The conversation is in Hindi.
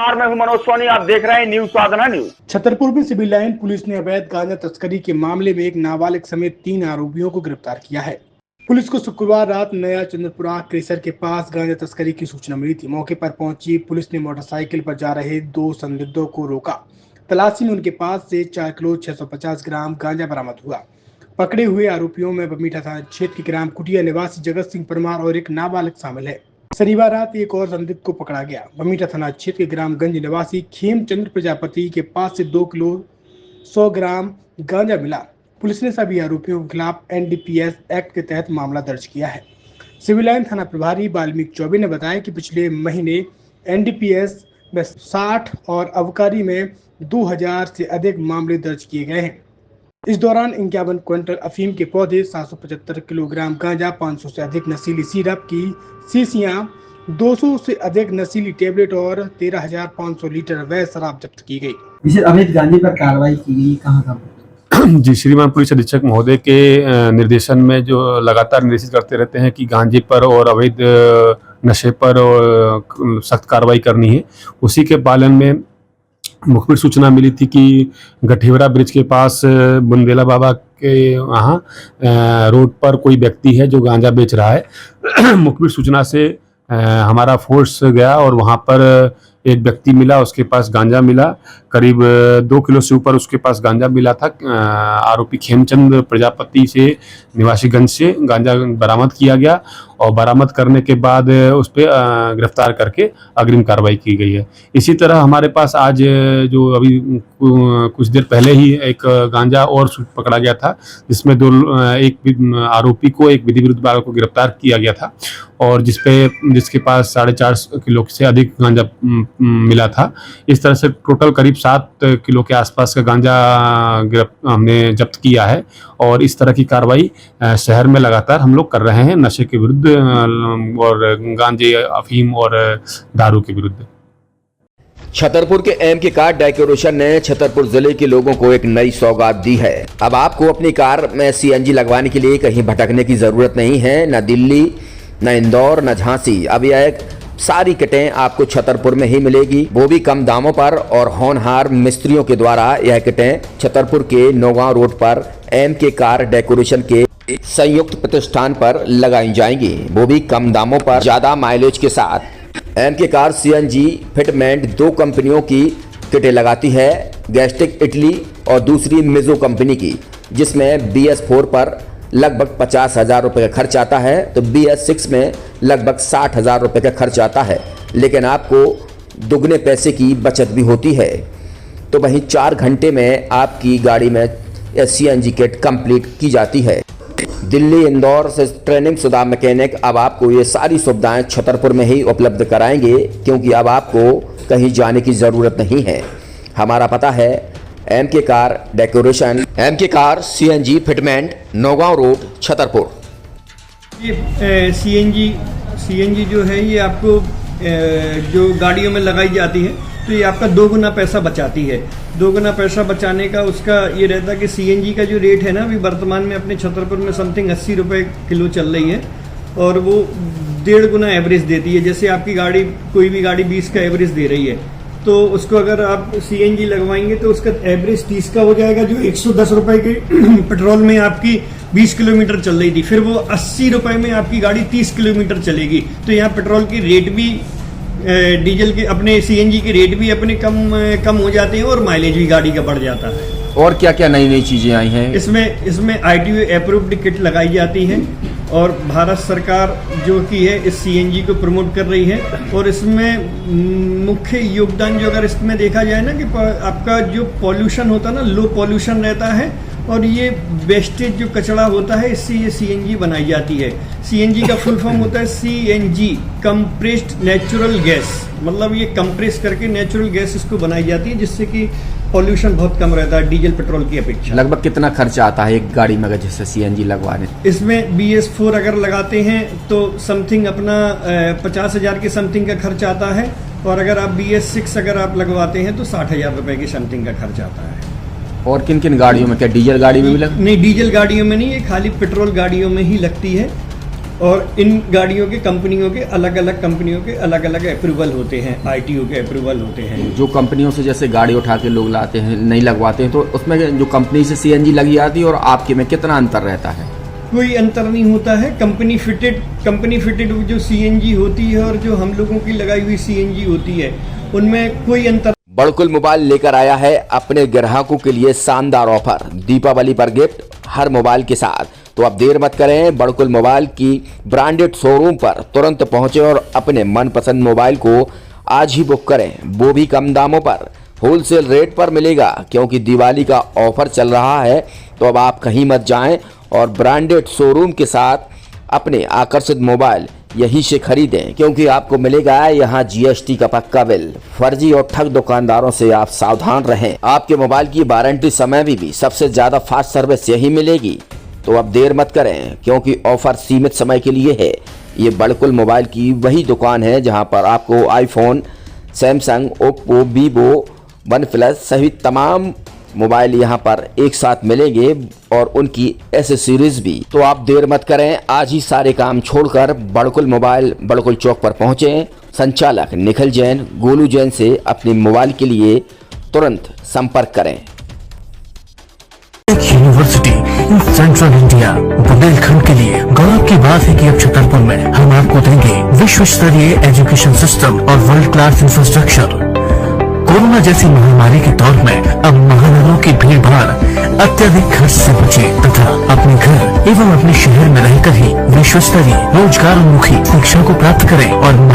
मैं हूं मनोज सोनी, आप देख रहे हैं न्यूज साधना न्यूज। छतरपुर में सिविल लाइन पुलिस ने अवैध गांजा तस्करी के मामले में एक नाबालिग समेत 3 आरोपियों को गिरफ्तार किया है। पुलिस को शुक्रवार रात नया चंद्रपुरा क्रेशर के पास गांजा तस्करी की सूचना मिली थी। मौके पर पहुंची पुलिस ने मोटरसाइकिल पर जा रहे 2 संदिग्धों को रोका। तलाशी में उनके पास से 4 किलो 650 ग्राम गांजा बरामद हुआ। पकड़े हुए आरोपियों में बमीठा थाना क्षेत्र के ग्राम कुटिया निवासी जगत सिंह परमार और एक नाबालिग शामिल है। शनिवार रात एक और संदिग्ध को पकड़ा गया। बमीठा थाना क्षेत्र के ग्रामगंज निवासी खेमचंद्र प्रजापति के पास से 2 किलो 100 ग्राम गांजा मिला। पुलिस ने सभी आरोपियों के खिलाफ एनडीपीएस एक्ट के तहत मामला दर्ज किया है। सिविल लाइन थाना प्रभारी वाल्मीकि चौबे ने बताया कि पिछले महीने एनडीपीएस में 60 और अबकारी में 2000 से अधिक मामले दर्ज किए गए हैं। इस दौरान 51 क्विंटल अफीम के पौधे, 775 किलोग्राम गांजा, 500 से अधिक नशीली सिरप की शीशियां, 200 से अधिक नशीली टेबलेट और 13,500 लीटर अवैध शराब जब्त की गई। इसे अवैध गांजे पर कार्रवाई की गई, कहां जी, श्रीमान पुलिस अधीक्षक महोदय के निर्देशन में जो लगातार निर्देशित करते रहते हैं कि गांजे पर और अवैध नशे पर सख्त कार्रवाई करनी है। उसी के पालन में मुखबिर सूचना मिली थी कि गठेवरा ब्रिज के पास बुंदेला बाबा के वहाँ रोड पर कोई व्यक्ति है जो गांजा बेच रहा है। मुखबिर सूचना से हमारा फोर्स गया और वहाँ पर एक व्यक्ति मिला, उसके पास गांजा मिला, करीब 2 किलो से ऊपर उसके पास गांजा मिला था। आरोपी खेमचंद प्रजापति से निवासीगंज से गांजा बरामद किया गया और बरामद करने के बाद उस पर गिरफ्तार करके अग्रिम कार्रवाई की गई है। इसी तरह हमारे पास आज जो अभी कुछ देर पहले ही एक गांजा और पकड़ा गया था, जिसमें एक आरोपी को, एक विधि विरुद्ध वाले को गिरफ्तार किया गया था और जिसके पास 4.5 किलो से अधिक गांजा मिला था। इस तरह से टोटल करीब 7 किलो के आसपास का गांजा हमने जब्त किया है और इस तरह की कार्रवाई शहर में लगातार हम लोग कर रहे हैं नशे के विरुद्ध और गांजे, अफीम और दारू के विरुद्ध। छतरपुर के एमके कार डेकोरेशन ने छतरपुर जिले के लोगों को एक नई सौगात दी है। अब आपको अपनी कार में सीएनजी लगवाने के लिए कहीं भटकने की जरूरत नहीं है, न दिल्ली, न इंदौर, न झांसी। अब यह सारी किटें आपको छतरपुर में ही मिलेगी, वो भी कम दामों पर और होनहार मिस्त्रियों के द्वारा। यह किटें छतरपुर के नौगांव रोड पर एमके कार डेकोरेशन के संयुक्त प्रतिष्ठान पर लगाई जाएंगी, वो भी कम दामों पर, ज्यादा माइलेज के साथ। एमके कार सीएनजी फिटमेंट 2 कंपनियों की किटें लगाती है, गैस्टिक इटली और दूसरी मिजो कंपनी की, जिसमें BS4 पर लगभग 50,000 रुपये का खर्च आता है, तो BS6 में लगभग 60,000 रुपये का खर्च आता है, लेकिन आपको दुगने पैसे की बचत भी होती है। तो वहीं 4 घंटे में आपकी गाड़ी में सीएनजी किट कंप्लीट की जाती है। दिल्ली, इंदौर से ट्रेनिंग शुदा मैकेनिक अब आपको ये सारी सुविधाएं छतरपुर में ही उपलब्ध कराएंगे, क्योंकि अब आपको कहीं जाने की ज़रूरत नहीं है। हमारा पता है MK car decoration, MK car CNG fitment, Naugaon road, Chhatarpur. ये सीएनजी जो है ये आपको जो गाड़ियों में लगाई जाती है तो ये आपका 2 गुना पैसा बचाती है। 2 गुना पैसा बचाने का उसका ये रहता है कि सीएनजी का जो रेट है ना, अभी वर्तमान में अपने छतरपुर में समथिंग 80 रुपये किलो चल रही है और वो 1.5 गुना एवरेज देती है। जैसे आपकी गाड़ी, कोई भी गाड़ी 20 का एवरेज दे रही है, तो उसको अगर आप सीएनजी लगवाएंगे तो उसका एवरेज 30 का हो जाएगा, जो 110 रुपए के पेट्रोल में आपकी 20 किलोमीटर चल रही थी, फिर वो 80 रुपए में आपकी गाड़ी 30 किलोमीटर चलेगी। तो यहाँ पेट्रोल की रेट भी, डीजल के, अपने सीएनजी के रेट भी अपने कम हो जाते हैं और माइलेज भी गाड़ी का बढ़ जाता है। और क्या क्या नई नई चीजें आई हैं? इसमें ITO अप्रूव्ड किट लगाई जाती है और भारत सरकार जो की है इस सीएनजी को प्रमोट कर रही है। और इसमें मुख्य योगदान जो अगर इसमें देखा जाए ना, कि आपका जो पॉल्यूशन होता है ना, लो पॉल्यूशन रहता है और ये वेस्टेज जो कचरा होता है, इससे ये सीएनजी बनाई जाती है। सीएनजी का फुल फॉर्म होता है सीएनजी, कंप्रेस्ड नेचुरल गैस, मतलब ये कंप्रेस करके नेचुरल गैस इसको बनाई जाती है, जिससे कि पॉल्यूशन बहुत कम रहता है डीजल पेट्रोल की अपेक्षा। लगभग कितना खर्चा आता है एक गाड़ी में अगर जैसे सीएनजी लगवाने? इसमें BS4 अगर लगाते हैं तो समथिंग अपना 50,000 के समथिंग का खर्च आता है, और अगर आप BS6 अगर आप लगवाते हैं तो 60,000 रुपए के समथिंग का खर्च आता है। और किन किन गाड़ियों में, क्या डीजल गाड़ी में भी नहीं, डीजल गाड़ियों में नहीं, ये खाली पेट्रोल गाड़ियों में ही लगती है। और इन गाड़ियों के कंपनियों के अलग अलग कंपनियों के अलग अलग अप्रूवल होते हैं, आरटीओ के अप्रूवल होते हैं। जो कंपनियों से जैसे गाड़ी उठा के लोग लाते हैं, नहीं लगवाते हैं, तो उसमें जो कंपनी से सीएनजी लगी आती है और आपके में कितना अंतर रहता है? कोई अंतर नहीं होता है। कंपनी फिटेड जो सीएनजी होती है और जो हम लोगों की लगाई हुई सीएनजी होती है, उनमें कोई अंतर। बड़कुल मोबाइल लेकर आया है अपने ग्राहकों के लिए शानदार ऑफर, दीपावली पर गिफ्ट हर मोबाइल के साथ। तो अब देर मत करें, बड़कुल मोबाइल की ब्रांडेड शोरूम पर तुरंत पहुंचे और अपने मनपसंद मोबाइल को आज ही बुक करें, वो भी कम दामों पर, होलसेल रेट पर मिलेगा, क्योंकि दिवाली का ऑफर चल रहा है। तो अब आप कहीं मत जाएं और ब्रांडेड शोरूम के साथ अपने आकर्षित मोबाइल यहीं से खरीदें, क्योंकि आपको मिलेगा यहाँ जीएसटी का पक्का बिल। फर्जी और ठग दुकानदारों से आप सावधान रहें। आपके मोबाइल की वारंटी समय में भी सबसे ज्यादा फास्ट सर्विस यही मिलेगी। तो अब देर मत करें, क्योंकि ऑफर सीमित समय के लिए है। ये बड़कुल मोबाइल की वही दुकान है जहां पर आपको iPhone, Samsung, Oppo, Vivo, OnePlus सहित तमाम मोबाइल यहां पर एक साथ मिलेंगे और उनकी एसेसरीज भी। तो आप देर मत करें, आज ही सारे काम छोड़कर बड़कुल मोबाइल बड़कुल चौक पर पहुंचें। संचालक निखिल जैन, गोलू जैन से अपने मोबाइल के लिए तुरंत संपर्क करें। University in central India Bundelkhand के लिए गौरव की बात है कि अब छतरपुर में हम आपको देंगे विश्व स्तरीय एजुकेशन सिस्टम और वर्ल्ड क्लास इंफ्रास्ट्रक्चर। कोरोना जैसी महामारी के दौर में अब महानगरों की भीड़ भाड़ अत्यधिक खर्च से बचे तथा अपने घर एवं अपने शहर में रहकर ही विश्व स्तरीय रोजगार उन्मुखी शिक्षा को प्राप्त करें और